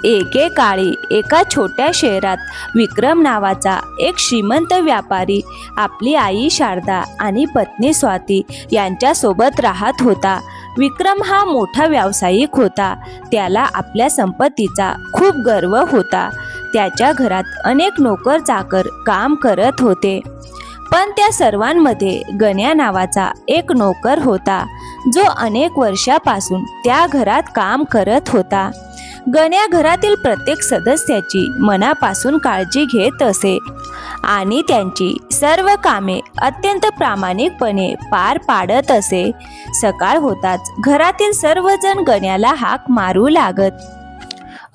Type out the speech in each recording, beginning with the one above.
एकेकाळी एका छोट्या शहरात विक्रम नावाचा एक श्रीमंत व्यापारी आपली आई शारदा आणि पत्नी स्वाती यांच्यासोबत राहत होता. विक्रम हा मोठा व्यावसायिक होता. त्याला आपल्या संपत्तीचा खूप गर्व होता. त्याच्या घरात अनेक नोकर चाकर काम करत होते. पण त्या सर्वांमध्ये गण्या नावाचा एक नोकर होता, जो अनेक वर्षापासून त्या घरात काम करत होता. गण्या घरातील प्रत्येक सदस्याची मनापासून काळजी घेत असे आणि त्यांची सर्व कामे अत्यंत प्रामाणिकपणे पार पाडत असे. सकाळ होताच घरातील सर्वजण गण्याला हाक मारू लागत.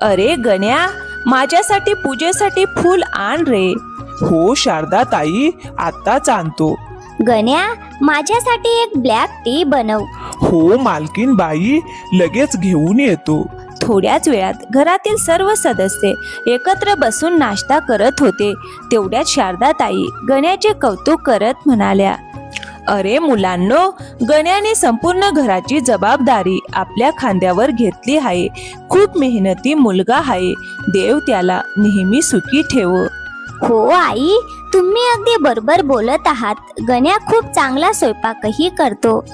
"अरे गण्या, माझ्यासाठी पूजेसाठी फूल आण रे." "हो शारदा ताई, आत्ताच आणतो." गण्या, माझ्यासाठी एक ब्लॅक टी बनव. "हो मालकीन बाई, लगेच घेऊन येतो." थोड्याच वेळात घरातील सर्व सदस्य एकत्र बसून नाश्ता करत होते. तेवढ्यात शारदाताई गण्याचे कौतुक करत म्हणाल्या, "अरे मुलांनो, गण्याने संपूर्ण घराची जबाबदारी आपल्या खांद्यावर घेतली आहे. खूप मेहनती मुलगा आहे. देव त्याला नेहमी सुखी ठेवो." हो आई, तुम्ही अगदी बरोबर बोलत आहात. गण्या खूप चांगला स्वयंपाकही करतो.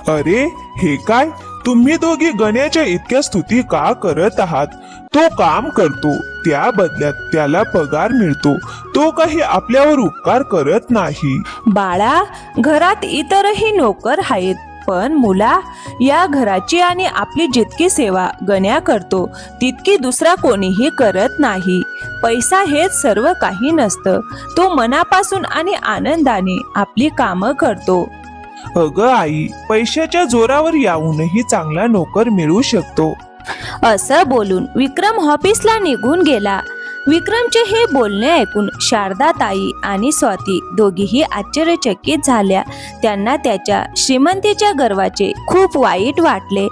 "अरे हे काय, तुम्ही दोघी गण्याच्या इतक्या स्तुती का करत आहात? तो काम करतो, त्या बदल्यात त्याला पगार मिळतो. तो काही आपल्यावर उपकार करत नाही." "बाळा, घरात इतरही नोकर आहेत, पण मुला, या घराची आणि आपली जितकी सेवा गण्या करतो तितकी दुसरा कोणीही करत नाही. पैसा हेच सर्व काही नसतं. तो मनापासून आणि आनंदाने आपली कामं करतो." "अगं आई, पैशाच्या जोरावर याहूनही चांगला नोकर मिळू शकतो." असं बोलून विक्रम ऑफिसला निघून गेला. विक्रमचे हे बोलणे ऐकून शारदाताई आणि स्वाती दोघीही आश्चर्यचकित झाल्या. त्यांना त्याच्या श्रीमंतीच्या गर्वाचे खूप वाईट वाटले.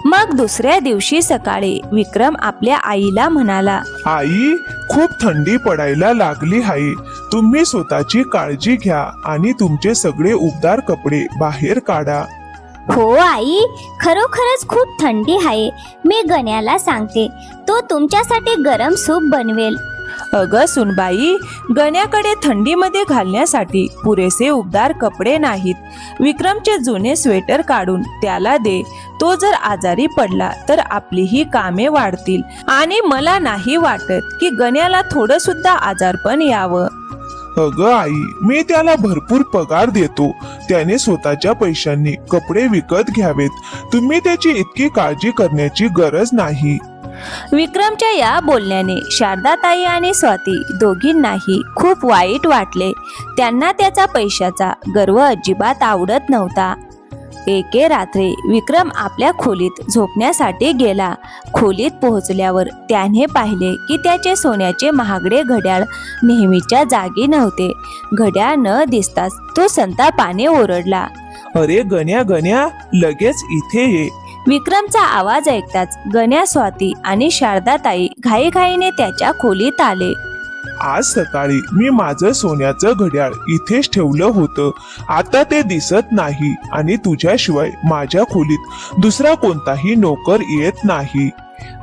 मग दुसऱ्या दिवशी सकाळी विक्रम आपल्या आईला म्हणाला, "आई, खूप थंडी पडायला लागली आहे. तुम्ही स्वतःची काळजी घ्या आणि तुमचे सगळे उबदार कपडे बाहेर काढा." हो आई, खरोखरच खूप थंडी आहे. मी गण्याला सांगते, तो तुमच्यासाठी गरम सूप बनवेल. "अगं सुनबाई, गण्याकडे थंडीमध्ये घालण्यासाठी पुरेसे उबदार कपडे नाहीत. विक्रमचे जुने स्वेटर काढून त्याला दे. तो जर आजारी पडला तर आपलीही कामे वाढतील आणि मला नाही वाटत की गण्याला थोडं सुद्धा आजारपण यावं." "अगं आई, मी त्याला भरपूर पगार देतो. त्याने स्वतःच्या पैशांनी कपडे विकत घ्यावेत. तुम्ही त्याची इतकी काळजी करण्याची गरज नाही." विक्रमच्या या बोलण्याने शारदाताई आणि स्वाती दोघींनाही खूप वाईट वाटले. त्यांना त्याचा पैशाचा गर्व अजिबात आवडत नव्हता. एके रात्री विक्रम आपल्या खोलीत झोपण्यासाठी गेला. खोलीत पोहोचल्यावर त्याने पाहिले की त्याचे सोन्याचे महागडे घड्याळ नेहमीच्या जागी नव्हते. घड्याळ न दिसताच तो संतापाने ओरडला, "अरे गण्या गण्या, लगेच इथे ये." विक्रमचा आवाज ऐकताच गण्या, स्वाती आणि शारदाताई घाईघाईने त्याच्या खोलीत आले. "आज सकाळी मी माझं सोन्याचं घड्याळ इथेच ठेवलं होतं. आता ते दिसत नाही आणि तुझ्याशिवाय माझ्या खोलीत दुसरा कोणताही नोकर येत नाही."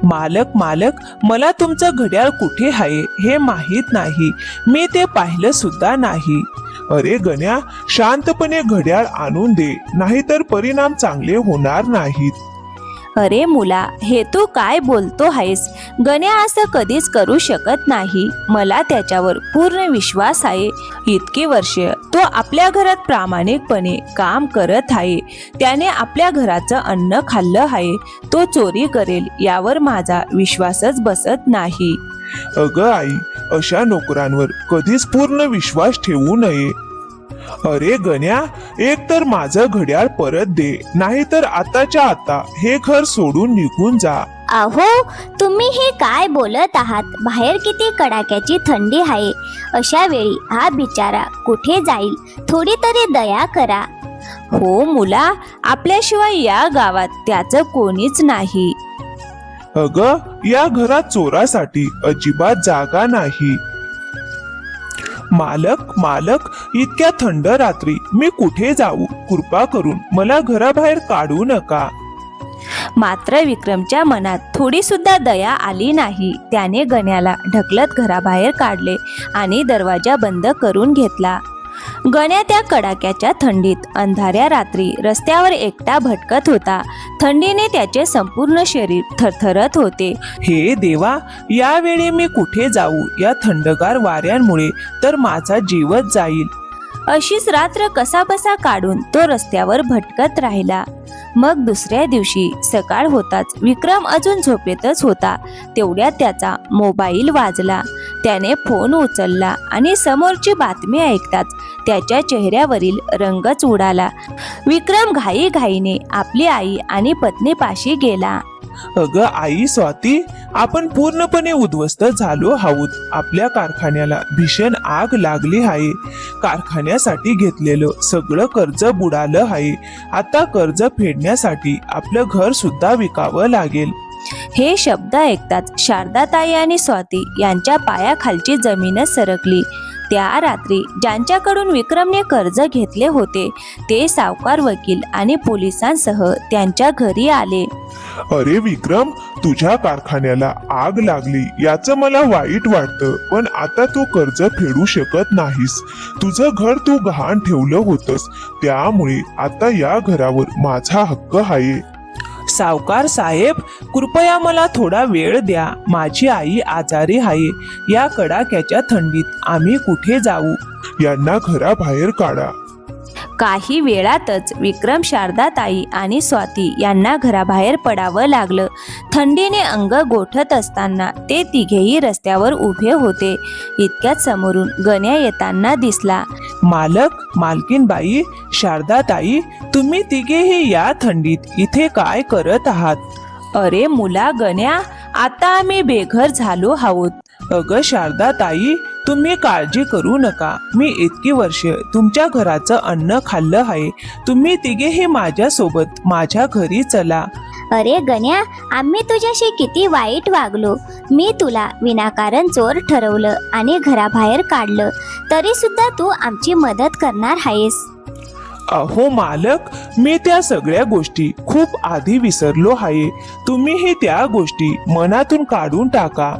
मालक मालक, मला तुमचं घड्याळ कुठे आहे हे माहीत नाही. मी ते पाहिलं सुद्धा नाही." "अरे गण्या, शांतपणे घड्याळ आणून दे, नाहीतर परिणाम चांगले होणार नाहीत." "अरे मुला, हे तू काय बोलतो आहेस? गण्या असं कधीच करू शकत नाही. मला त्याच्यावर पूर्ण विश्वास आहे. इतकी वर्षे तो आपल्या घरात प्रामाणिकपणे काम करत आहे. त्याने आपल्या घराचं अन्न खाल्लं आहे. तो चोरी करेल यावर माझा विश्वासच बसत नाही." "अगं आई, अशा नोकरांवर कधीच पूर्ण विश्वास ठेवू नये." "अरे गण्या, एक तर माझं घड्याळ परत दे, नाहीतर आताच्या आता हे घर सोडून निघून जा." अहो, तुम्ही हे काय बोलत आहात? बाहेर किती कडाक्याची थंडी आहे. अशा वेळी हा बिचारा कुठे जाईल? थोडी तरी दया करा. "हो मुला, आपल्याशिवाय या गावात त्याचं कोणीच नाही." "अगं, या घरात चोरासाठी अजिबात जागा नाही." "मालक मालक, इतक्या थंड रात्री मी कुठे जाऊ? कृपा करून मला घराबाहेर काढू नका." मात्र विक्रमच्या मनात थोडी सुद्धा दया आली नाही. त्याने गण्याला ढकलत घराबाहेर काढले आणि दरवाजा बंद करून घेतला. गण्या त्या कडाक्याच्या थंडीत अंधाऱ्या रात्री रस्त्यावर एकटा भटकत होता. थंडीने त्याचे संपूर्ण शरीर थरथरत होते. हे देवा, यावेळी मी कुठे जाऊ? या थंडगार वाऱ्यांमुळे तर माझा जीवच जाईल. अशीच रात्र कसाबसा काढून तो रस्त्यावर भटकत राहिला. मग दुसऱ्या दिवशी सकाळ होताच विक्रम अजून झोपेतच होता. तेवढ्यात त्याचा मोबाईल वाजला. त्याने फोन उचलला आणि समोरची बातमी ऐकताच त्याच्या चेहऱ्यावरील रंगच उडाला. विक्रम घाईघाईने आपली आई आणि पत्नीपाशी गेला. अगं आई स्वाती, आपण पूर्णपणे उद्ध्वस्त झालो आहोत. आपल्या कारखान्याला भीषण आग लागली आहे. कारखान्यासाठी घेतलेलं सगळं कर्ज बुडालं आहे. आता कर्ज फेडण्यासाठी आपलं घर सुद्धा विकावं लागेल. हे शब्द ऐकताच शारदाताई आणि स्वाती यांच्या पायाखालची जमीनच सरकली. त्या रात्री ज्यांच्याकडून विक्रमने कर्ज घेतले होते ते सावकार, वकील आणि पोलिसांसह त्यांच्या घरी आले. अरे विक्रम, तुझ्या कारखान्याला आग लागली याचं मला वाईट वाटतं, पण आता तू कर्ज फेडू शकत नाहीस. तुझं घर तू गहाण ठेवलं होतंस, त्यामुळे आता या घरावर माझा हक्क आहे. सावकार साहेब, कृपया मला थोडा वेळ द्या. माझी आई आजारी आहे. या कडाक्याच्या थंडीत आम्ही कुठे जाऊ? यांना घराबाहेर काढा. काही वेळातच विक्रम, शारदाताई आणि स्वाती यांना घराबाहेर पडावं लागलं. थंडीने अंग गोठत असताना ते तिघेही रस्त्यावर उभे होते. इतक्यात समोरून गण्या येताना दिसला. मालक, मालकीनबाई, शारदाताई, तुम्ही तिघेही या थंडीत इथे काय करत आहात? अरे मुला गण्या, आता आम्ही बेघर झालो आहोत. अगं शारदाताई, तुम्ही काळजी करू नका. मी इतकी वर्ष तुमच्या घराचं अन्न खाल्लं आहे. तुम्ही तिघेही माझ्यासोबत माझ्या घरी चला. अरे गण्या, आम्ही तुझ्याशी किती वाईट वागलो. मी तुला विनाकारण चोर ठरवलं आणि घराबाहेर काढलं, तरी सुद्धा तू आमची मदत करणार आहेस. अहो मालक, मी त्या सगळ्या गोष्टी खूप आधी विसरलो आहे. तुम्हीही त्या गोष्टी मनातून काढून टाका.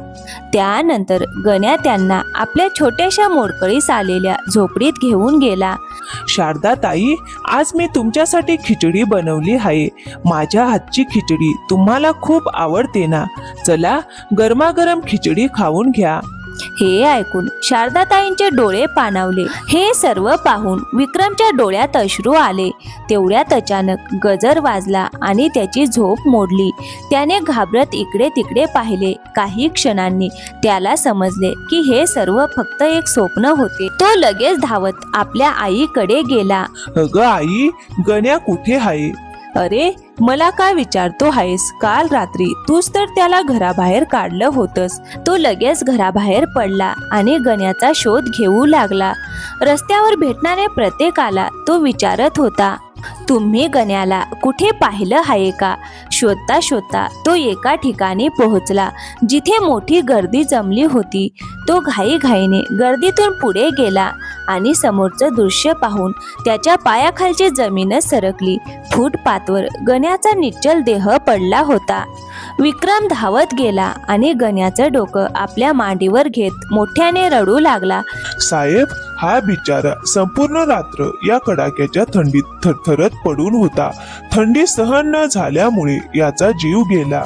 त्यानंतर गण्या त्यांना आपल्या छोट्याशा मोडकळीस आलेल्या झोपडीत घेऊन गेला. शारदाताई, आज मी तुमच्यासाठी खिचडी बनवली आहे. माझ्या हातची खिचडी तुम्हाला खूप आवडते ना? चला, गरमागरम खिचडी खाऊन घ्या. हे ऐकून शारदाताईंचे डोळे पाणावले. हे सर्व पाहून विक्रमच्या डोळ्यात अश्रू आले. तेवढ्यात अचानक गजर वाजला आणि त्याची झोप मोडली. त्याने घाबरत इकडे तिकडे पाहिले. काही क्षणांनी त्याला समजले की हे सर्व फक्त एक स्वप्न होते. तो लगेच धावत आपल्या आईकडे गेला. अगं आई, गण्या कुठे आहे? अरे, मला काय विचारतो आहेस? काल रात्री तूच तर त्याला घराबाहेर काढलं होतंस. तो लगेच घराबाहेर पडला आणि गण्याचा शोध घेऊ लागला. रस्त्यावर भेटणाऱ्या प्रत्येकाला तो विचारत होता, तुम्ही गण्याला कुठे पाहिलं आहे का? शोधता शोधता तो एका ठिकाणी पोहोचला जिथे मोठी गर्दी जमली होती. तो घाईघाईने गर्दीतून पुढे गेला आणि समोरचं दृश्य पाहून त्याच्या पायाखालची जमीनच सरकली. फुटपाथवर गण्याचा निश्चल देह पडला होता. विक्रम धावत गेला आणि गण्याचं डोकं आपल्या मांडीवर घेत मोठ्याने रडू लागला. साहेब, हा बिचारा संपूर्ण रात्र या कडाक्याच्या थंडीत थरथरत पडून होता. थंडी सहन न झाल्यामुळे याचा जीव गेला.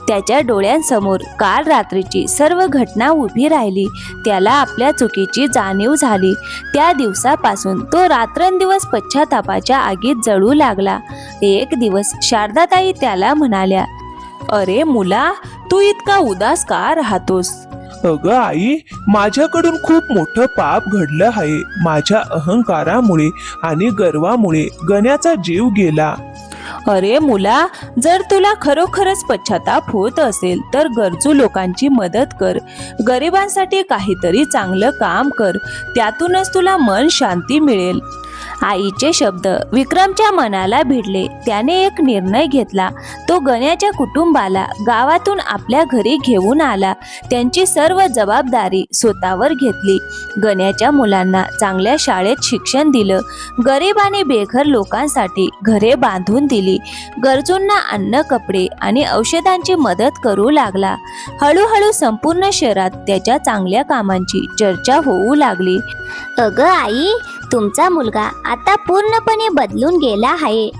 त्याच्या डोळ्यांसमोर काल रात्रीची सर्व घटना उभी राहिली. त्याला आपल्या चुकीची जाणीव झाली. त्या दिवसापासून तो रात्रंदिवस पश्चातापाच्या आगीत जळू लागला. एक दिवस शारदाताई त्याला म्हणाल्या, अरे मुला, तू इतका उदास का राहतोस? अगं आई, माझ्याकडून खूप मोठं पाप घडलं आहे. माझ्या अहंकारामुळे आणि गर्वामुळे गण्याचा जीव गेला. अरे मुला, जर तुला खरोखरच पश्चाताप होत असेल तर गरजू लोकांची मदत कर. गरिबांसाठी काहीतरी चांगलं काम कर. त्यातूनच तुला मन शांती मिळेल. आईचे शब्द विक्रमच्या मनाला भिडले. त्याने एक निर्णय घेतला. तो गण्याच्या कुटुंबाला गावातून आपल्या घरी घेऊन आला. त्यांची सर्व जबाबदारी स्वतःवर घेतली. गण्याच्या मुलांना चांगल्या शाळेत शिक्षण दिलं. गरीब आणि बेघर लोकांसाठी घरे बांधून दिली. गरजूंना अन्न, कपडे आणि औषधांची मदत करू लागला. हळूहळू संपूर्ण शहरात त्याच्या चांगल्या कामांची चर्चा होऊ लागली. अगं आई, तुमचा मुलगा आता पूर्णपणे बदलून गेला आहे.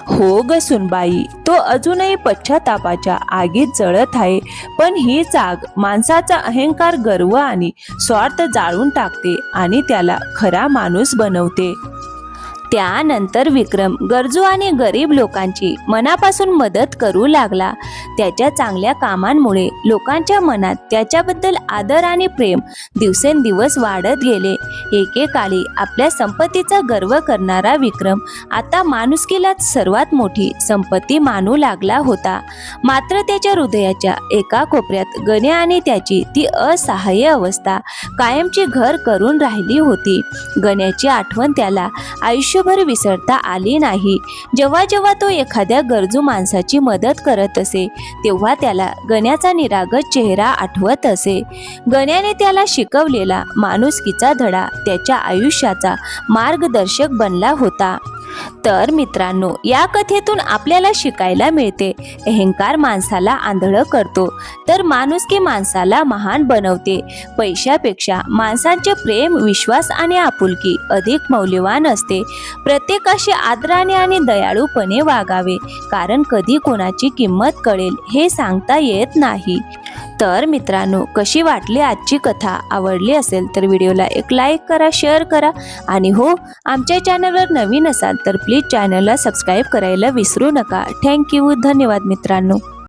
हो ग सुनबाई, तो अजूनही पश्चातापाच्या आगीत जळत आहे. पण हीच आग माणसाचा अहंकार, गर्व आणि स्वार्थ जाळून टाकते आणि त्याला खरा माणूस बनवते. त्यानंतर विक्रम गरजू आणि गरीब लोकांची मनापासून मदत करू लागला. त्याच्या चांगल्या कामांमुळे लोकांच्या मनात त्याच्याबद्दल आदर आणि प्रेम दिवसेंदिवस वाढत गेले. एकेकाळी आपल्या संपत्तीचा गर्व करणारा विक्रम आता माणुसकीलाच सर्वात मोठी संपत्ती मानू लागला होता. मात्र त्याच्या हृदयाच्या एका कोपऱ्यात गण्या आणि त्याची ती असहाय्य अवस्था कायमची घर करून राहिली होती. गण्याची आठवण त्याला आयुष्यभर विसरता आली नाही. जेव्हा जेव्हा तो एखाद्या गरजू माणसाची मदत करत असे तेव्हा त्याला गण्याचा निरागस चेहरा आठवत असे. गण्याने त्याला शिकवलेला माणुसकीचा धडा त्याच्या आयुष्याचा मार्गदर्शक बनला होता. तर मित्रांनो, या कथेतून आपल्याला शिकायला मिळते, अहंकार माणसाला आंधळं करतो तर माणुसकी माणसाला महान बनवते. पैशापेक्षा माणसांचे प्रेम, विश्वास आणि आपुलकी अधिक मौल्यवान असते. प्रत्येकाशी आदराने आणि दयाळूपणे वागावे, कारण कधी कोणाची किंमत कळेल हे सांगता येत नाही. तर मित्रांनो, कशी वाटली आजची कथा? आवडली असेल तर व्हिडिओला एक लाईक करा, शेअर करा आणि हो, आमच्या चॅनलवर नवीन असाल तर प्लीज चॅनलला सबस्क्राईब करायला विसरू नका. थँक्यू. धन्यवाद मित्रांनो.